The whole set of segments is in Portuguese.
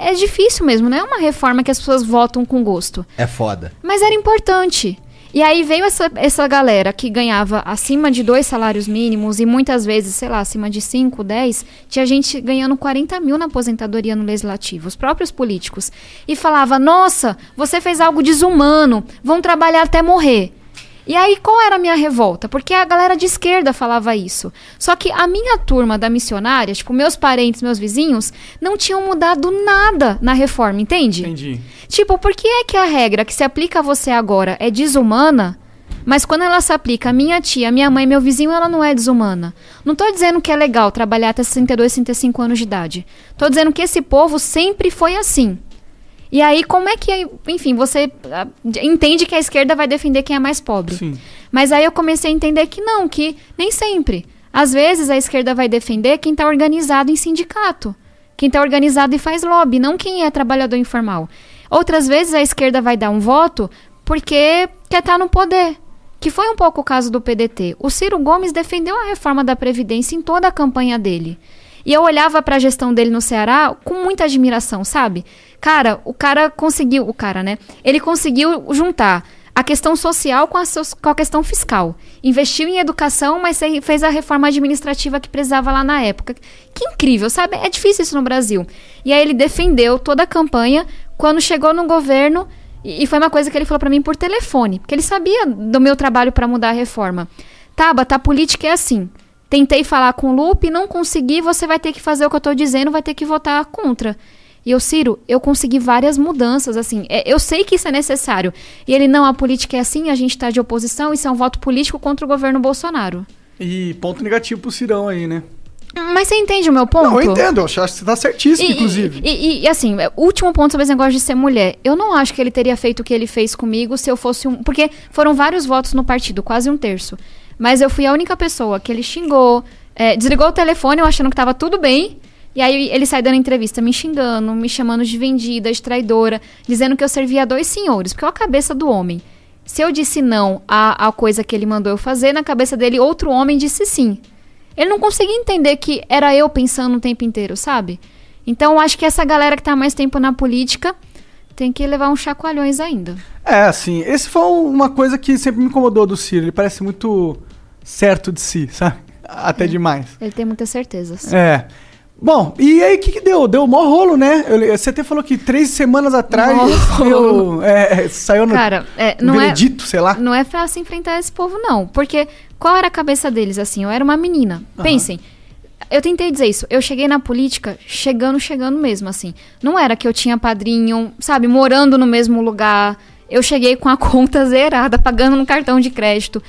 é difícil mesmo, não é uma reforma que as pessoas votam com gosto. É foda. Mas era importante. E aí veio essa galera que ganhava acima de 2 salários mínimos e muitas vezes, sei lá, acima de 5, 10, tinha gente ganhando 40 mil na aposentadoria no legislativo, os próprios políticos. E falava, nossa, você fez algo desumano, vão trabalhar até morrer. E aí, qual era a minha revolta? Porque a galera de esquerda falava isso. Só que a minha turma da missionária, tipo, meus parentes, meus vizinhos, não tinham mudado nada na reforma, entende? Entendi. Tipo, por que é que a regra que se aplica a você agora é desumana, mas quando ela se aplica a minha tia, minha mãe, meu vizinho, ela não é desumana? Não tô dizendo que é legal trabalhar até 62, 65 anos de idade. Tô dizendo que esse povo sempre foi assim. E aí, como é que, enfim, você entende que a esquerda vai defender quem é mais pobre. Sim. Mas aí eu comecei a entender que não, que nem sempre. Às vezes a esquerda vai defender quem está organizado em sindicato. Quem está organizado e faz lobby, não quem é trabalhador informal. Outras vezes a esquerda vai dar um voto porque quer estar no poder. Que foi um pouco o caso do PDT. O Ciro Gomes defendeu a reforma da Previdência em toda a campanha dele. E eu olhava para a gestão dele no Ceará com muita admiração, sabe? Cara, ele conseguiu juntar a questão social com a questão fiscal. Investiu em educação, mas fez a reforma administrativa que precisava lá na época. Que incrível, sabe? É difícil isso no Brasil. E aí ele defendeu toda a campanha. Quando chegou no governo, e foi uma coisa que ele falou para mim por telefone, porque ele sabia do meu trabalho para mudar a reforma. Tabata, a política é assim. Tentei falar com o Lupe, não consegui, você vai ter que fazer o que eu tô dizendo, vai ter que votar contra. E eu, Ciro, eu consegui várias mudanças, assim, eu sei que isso é necessário. E ele, não, a política é assim, a gente tá de oposição, isso é um voto político contra o governo Bolsonaro. E ponto negativo pro Cirão aí, né? Mas você entende o meu ponto? Não, eu entendo, eu acho que você tá certíssimo, inclusive. E assim, último ponto sobre esse negócio de ser mulher. Eu não acho que ele teria feito o que ele fez comigo se eu fosse porque foram vários votos no partido, quase 1/3. Mas eu fui a única pessoa que ele xingou, desligou o telefone, eu achando que tava tudo bem. E aí ele sai dando entrevista me xingando, me chamando de vendida, de traidora, dizendo que eu servia a 2 senhores, porque é a cabeça do homem. Se eu disse não à coisa que ele mandou eu fazer, na cabeça dele outro homem disse sim. Ele não conseguia entender que era eu pensando o tempo inteiro, sabe? Então eu acho que essa galera que tá há mais tempo na política tem que levar uns chacoalhões ainda. Assim, esse foi uma coisa que sempre me incomodou do Ciro. Ele parece muito certo de si, sabe? Até demais. Ele tem muitas certezas. Bom, e aí o que deu? Deu mó rolo, né? Você até falou que 3 semanas atrás saiu no veredito, sei lá. Não é fácil enfrentar esse povo, não. Porque qual era a cabeça deles, assim? Eu era uma menina. Pensem, eu tentei dizer isso. Eu cheguei na política chegando mesmo, assim. Não era que eu tinha padrinho, sabe, morando no mesmo lugar. Eu cheguei com a conta zerada, pagando no cartão de crédito.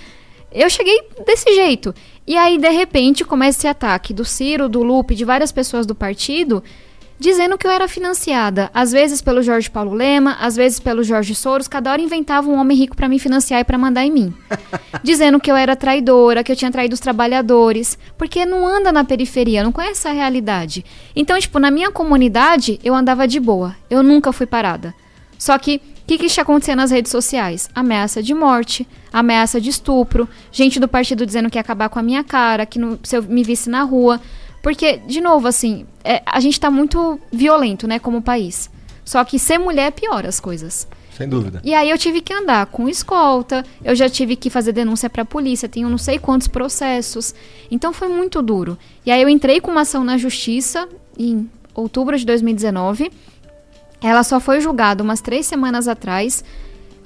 Eu cheguei desse jeito. E aí, de repente, começa esse ataque do Ciro, do Lupe, de várias pessoas do partido, dizendo que eu era financiada. Às vezes pelo Jorge Paulo Lema, às vezes pelo Jorge Soros. Cada hora inventava um homem rico pra me financiar e pra mandar em mim. Dizendo que eu era traidora, que eu tinha traído os trabalhadores. Porque não anda na periferia, não conhece a realidade. Então, tipo, na minha comunidade, eu andava de boa. Eu nunca fui parada. Só que, o que está acontecendo nas redes sociais? Ameaça de morte, ameaça de estupro, gente do partido dizendo que ia acabar com a minha cara, que se eu me visse na rua. Porque, de novo, assim, a gente tá muito violento, né, como país. Só que ser mulher piora as coisas. Sem dúvida. E aí eu tive que andar com escolta, eu já tive que fazer denúncia pra polícia, tenho não sei quantos processos. Então foi muito duro. E aí eu entrei com uma ação na justiça em outubro de 2019. Ela só foi julgada umas 3 semanas atrás.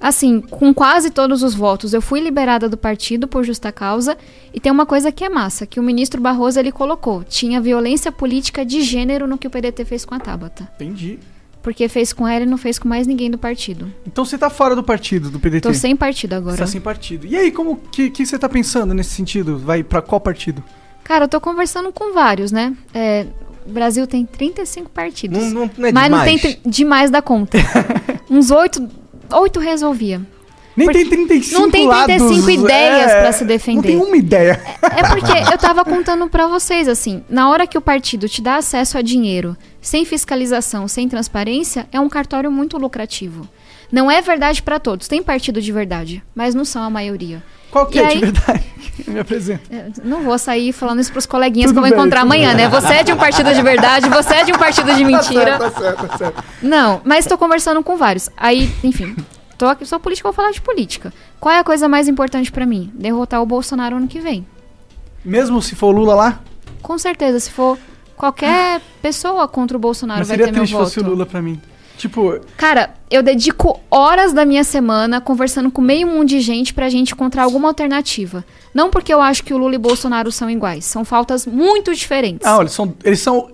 Assim, com quase todos os votos, eu fui liberada do partido por justa causa. E tem uma coisa que é massa, que o ministro Barroso, ele colocou. Tinha violência política de gênero no que o PDT fez com a Tabata. Entendi. Porque fez com ela e não fez com mais ninguém do partido. Então você tá fora do partido, do PDT? Tô sem partido agora. Você tá sem partido. E aí, que você tá pensando nesse sentido? Vai pra qual partido? Cara, eu tô conversando com vários, né? O Brasil tem 35 partidos. Não é mas demais. Não tem demais da conta. Uns 8 resolvia. Nem tem 35 Não tem 35 lados, ideias pra se defender. Não tem uma ideia. Porque eu tava contando pra vocês, assim, na hora que o partido te dá acesso a dinheiro, sem fiscalização, sem transparência, é um cartório muito lucrativo. Não é verdade para todos. Tem partido de verdade, mas não são a maioria. Qual que é de verdade? Me apresenta. Não vou sair falando isso pros coleguinhas que eu vou encontrar amanhã, né? Você é de um partido de verdade, você é de um partido de mentira. Tá certo. Não, mas tô conversando com vários. Aí, enfim, sou política, vou falar de política. Qual é a coisa mais importante pra mim? Derrotar o Bolsonaro ano que vem. Mesmo se for o Lula lá? Com certeza, se for qualquer pessoa contra o Bolsonaro vai ter meu voto. Mas seria triste se fosse o Lula pra mim. Tipo... Cara, eu dedico horas da minha semana conversando com meio mundo de gente pra gente encontrar alguma alternativa. Não porque eu acho que o Lula e Bolsonaro são iguais. São pautas muito diferentes. Ah, eles são...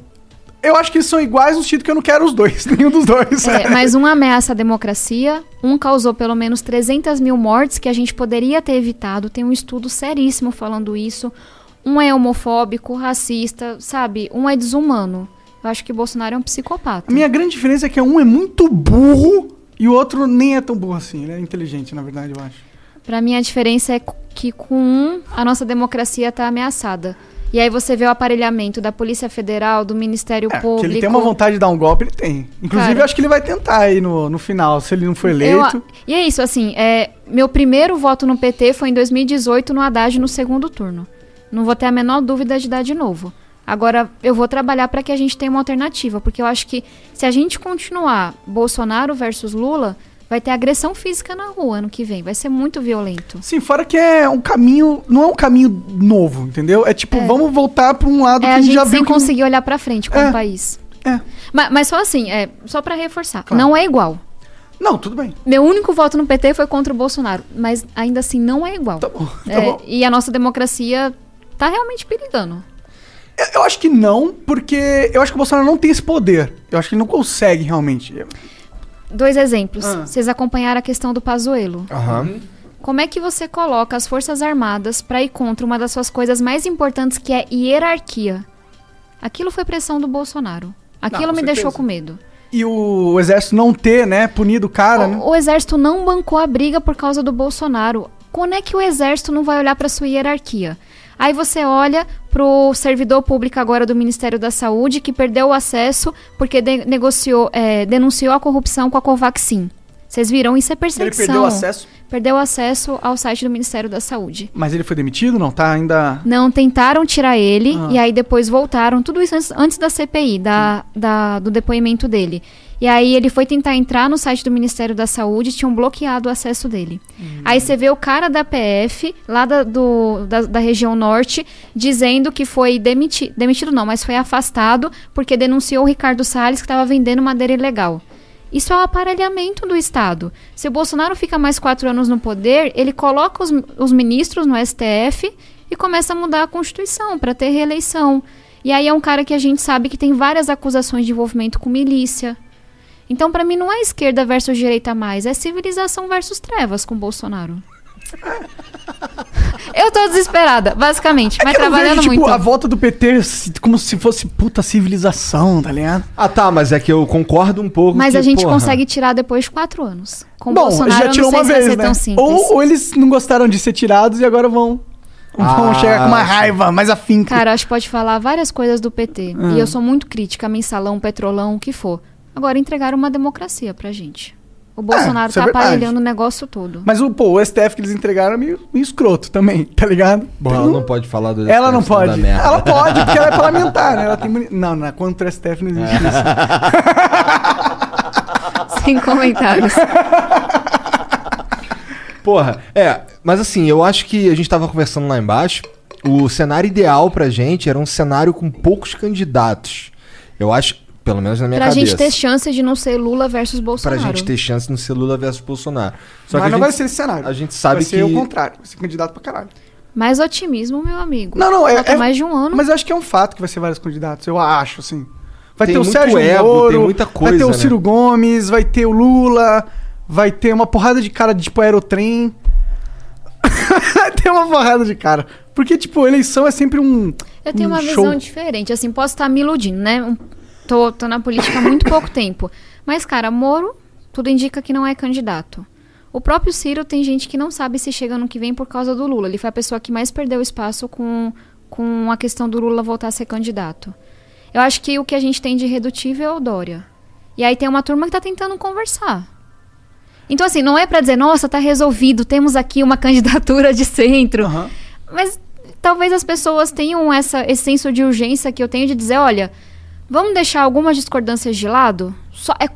Eu acho que eles são iguais no sentido que eu não quero os dois. Nenhum dos dois. Mas um ameaça a democracia. Um causou pelo menos 300 mil mortes que a gente poderia ter evitado. Tem um estudo seríssimo falando isso. Um é homofóbico, racista, sabe? Um é desumano. Eu acho que o Bolsonaro é um psicopata. A minha grande diferença é que um é muito burro e o outro nem é tão burro assim. Ele é inteligente, na verdade, eu acho. Pra mim, a diferença é que com um, a nossa democracia tá ameaçada. E aí você vê o aparelhamento da Polícia Federal, do Ministério Público... Que ele tem uma vontade de dar um golpe, ele tem. Inclusive, eu acho que ele vai tentar aí no final, se ele não for eleito. E é isso, assim, meu primeiro voto no PT foi em 2018, no Haddad, no segundo turno. Não vou ter a menor dúvida de dar de novo. Agora, eu vou trabalhar para que a gente tenha uma alternativa, porque eu acho que se a gente continuar Bolsonaro versus Lula, vai ter agressão física na rua ano que vem, vai ser muito violento. Sim, fora que é um caminho, não é um caminho novo, entendeu? É tipo, vamos voltar para um lado que a gente já viu. Sem conseguir olhar para frente como país. Mas só assim, só para reforçar, claro. Não é igual. Não, tudo bem. Meu único voto no PT foi contra o Bolsonaro, mas ainda assim não é igual. Tá bom, tá bom. E a nossa democracia tá realmente perigando. Eu acho que não, porque eu acho que o Bolsonaro não tem esse poder. Eu acho que ele não consegue realmente. 2 exemplos. Vocês acompanharam a questão do Pazuello. Como é que você coloca as Forças Armadas pra ir contra uma das suas coisas mais importantes, que é hierarquia? Aquilo foi pressão do Bolsonaro. Aquilo me deixou com medo. E o Exército não ter, né, punido o cara, né? O Exército não bancou a briga por causa do Bolsonaro. Quando é que o Exército não vai olhar pra sua hierarquia? Aí você olha pro servidor público agora do Ministério da Saúde, que perdeu o acesso porque denunciou a corrupção com a Covaxin. Vocês viram? Isso é perseguição. Ele perdeu acesso? Perdeu acesso ao site do Ministério da Saúde. Mas ele foi demitido? Não, tá ainda... Não, tentaram tirar ele e aí depois voltaram. Tudo isso antes da CPI, do depoimento dele. E aí ele foi tentar entrar no site do Ministério da Saúde, tinham bloqueado o acesso dele. Aí você vê o cara da PF, lá da região norte, dizendo que foi demitido não, mas foi afastado porque denunciou o Ricardo Salles que estava vendendo madeira ilegal. Isso é o aparelhamento do Estado. Se o Bolsonaro fica mais 4 anos no poder, ele coloca os ministros no STF e começa a mudar a Constituição para ter reeleição. E aí é um cara que a gente sabe que tem várias acusações de envolvimento com milícia. Então, pra mim, não é esquerda versus direita mais, é civilização versus trevas com Bolsonaro. Eu tô desesperada, basicamente, mas trabalhando vejo, muito. A volta do PT como se fosse puta civilização, tá ligado? Ah, tá, mas é que eu concordo um pouco. Mas a gente consegue tirar depois de 4 anos. Com o Bom, Bolsonaro, já tirou uma vez, né? Ou eles não gostaram de ser tirados e agora vão chegar com uma raiva mais afinco. Cara, acho que pode falar várias coisas do PT. E eu sou muito crítica, mensalão, petrolão, o que for. Agora entregaram uma democracia pra gente. O Bolsonaro tá aparelhando o negócio todo. Mas o STF que eles entregaram é meio escroto também, tá ligado? Bom, ela não pode falar do STF. Ela não pode. Ela pode, porque ela é parlamentar, né? Ela tem Não, contra o STF não existe isso. Sem comentários. Porra, mas assim, eu acho que a gente tava conversando lá embaixo, o cenário ideal pra gente era um cenário com poucos candidatos. Eu acho... Pelo menos na minha cabeça. Pra gente ter chance de não ser Lula versus Bolsonaro. Pra gente ter chance de não ser Lula versus Bolsonaro. Só que não vai ser esse cenário. A gente sabe que... Vai ser o contrário. Vai ser candidato pra caralho. Mais otimismo, meu amigo. Não, falta mais de um ano. Mas eu acho que é um fato que vai ser vários candidatos. Eu acho, assim. Vai tem ter o Sérgio Moro, tem muita coisa, vai ter o Ciro Gomes, vai ter o Lula, vai ter uma porrada de cara de tipo aerotrem. Vai ter uma porrada de cara. Porque, tipo, eleição é sempre Eu tenho uma visão diferente. Assim, posso estar me iludindo, né? Tô na política há muito pouco tempo. Mas, cara, Moro, tudo indica que não é candidato. O próprio Ciro tem gente que não sabe se chega no que vem por causa do Lula. Ele foi a pessoa que mais perdeu espaço com a questão do Lula voltar a ser candidato. Eu acho que o que a gente tem de irredutível é o Dória. E aí tem uma turma que tá tentando conversar. Então, assim, não é pra dizer, nossa, tá resolvido, temos aqui uma candidatura de centro. Mas talvez as pessoas tenham esse senso de urgência que eu tenho de dizer, olha, vamos deixar algumas discordâncias de lado? É